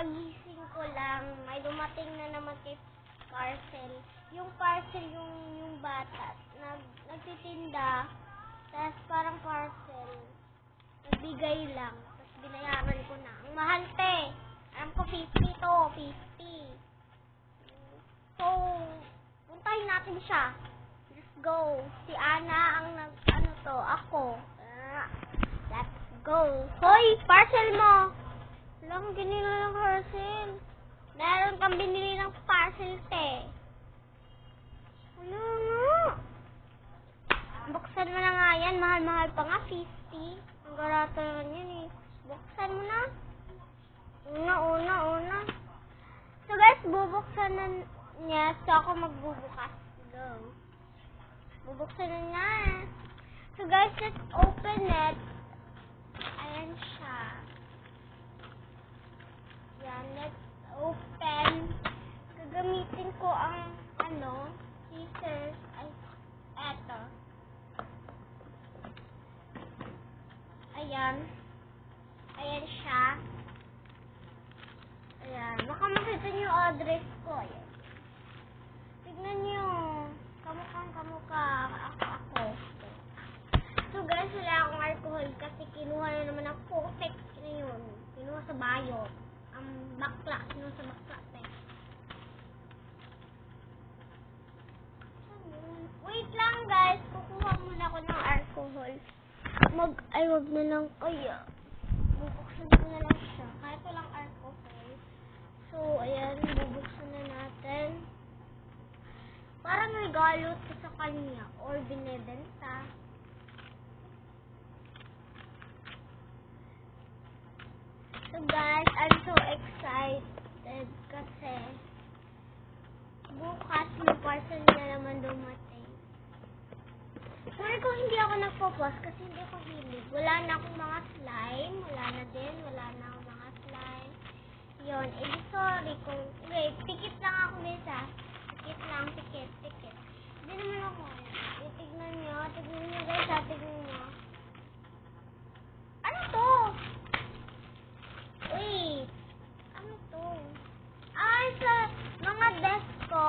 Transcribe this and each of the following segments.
Kakagising ko lang, may dumating na naman kay parcel. Yung parcel, yung bata, nagtitinda, tapos parang parcel, nagbigay lang, tapos binayaran ko na. Ang mahal te, alam ko 50 to, 50. So, puntahin natin siya. Let's go. Si Ana ang ako. Let's go. Hoy, parcel mo! Walang binili ng parcel. Meron kang binili ng parcel, te. Wala nga. Buksan mo na nga yan. Mahal-mahal pa nga, 50. Ang garato naman yan eh. Buksan mo na. Una. So guys, bubuksan na niya. So ako magbubukas. Go. Bubuksan na niya. So guys, let's open it. Ayan siya. Yan, let's open. Gagamitin ko ang scissors. Ay, eto. Ayan. Ayan siya. Ayan. Baka makita niyo yung address ko. Ayan. Tignan niyo. Kamukha ako. So guys, wala akong alcohol kasi kinuha na naman ang Kotex na yun. Kinuha sa bayo. Ang bakla. Kinuha sa bakla. Wait lang guys. Kukuha muna ako ng alcohol. Wag na lang kaya. Bubuksan ko na lang siya. Kahit walang alcohol. So, ayan. Bubuksan na natin. Parang regalo ito sa kanya. Or binibenta. So guys, I'm so excited kasi bukas yung parcel na naman dumating. Sorry kung hindi ako nagpo-post kasi hindi ako hilig. Wala na akong mga slime. Wala na akong mga slime. Yun. Sorry kung... Wait, pikit lang ako Lisa. Pikit. Hindi naman ako. Tignan nyo guys. Tignan nyo. Ano to? Wait. Ano to? Ay, sa mga desk ko.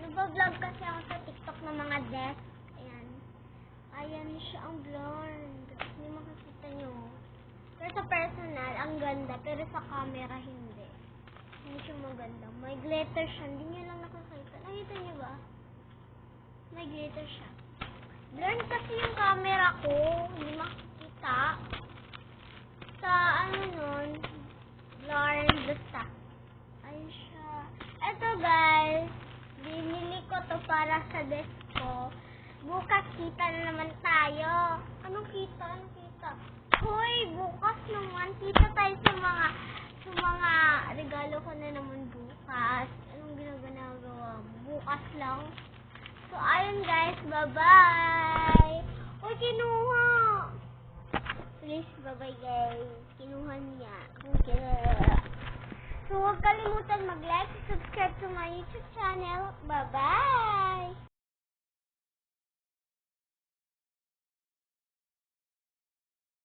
Nag-vlog kasi ako sa TikTok ng mga desk. Ayan siya ang blonde. Hindi makikita nyo. Pero sa personal, ang ganda. Pero sa camera, hindi. Hindi siya maganda. May glitter siya. Hindi nyo lang nakakita. Nakita nyo ba? May glitter siya. Blonde kasi yung camera ko. Hindi makikita. Sa nun, blonde basta. Ayan siya. Eto guys. Binili ko to para sa desk ko. Bukas kita na naman tayo. Anong kita? Hoy, bukas naman. Kita tayo sa mga regalo ko na naman bukas. Anong ginagawa? Bukas lang. So, ayun guys. Bye-bye. Hoy, kinuha. Please, bye-bye guys. Kinuha niya. So, huwag kalimutan mag-like, subscribe to my YouTube channel. Bye-bye.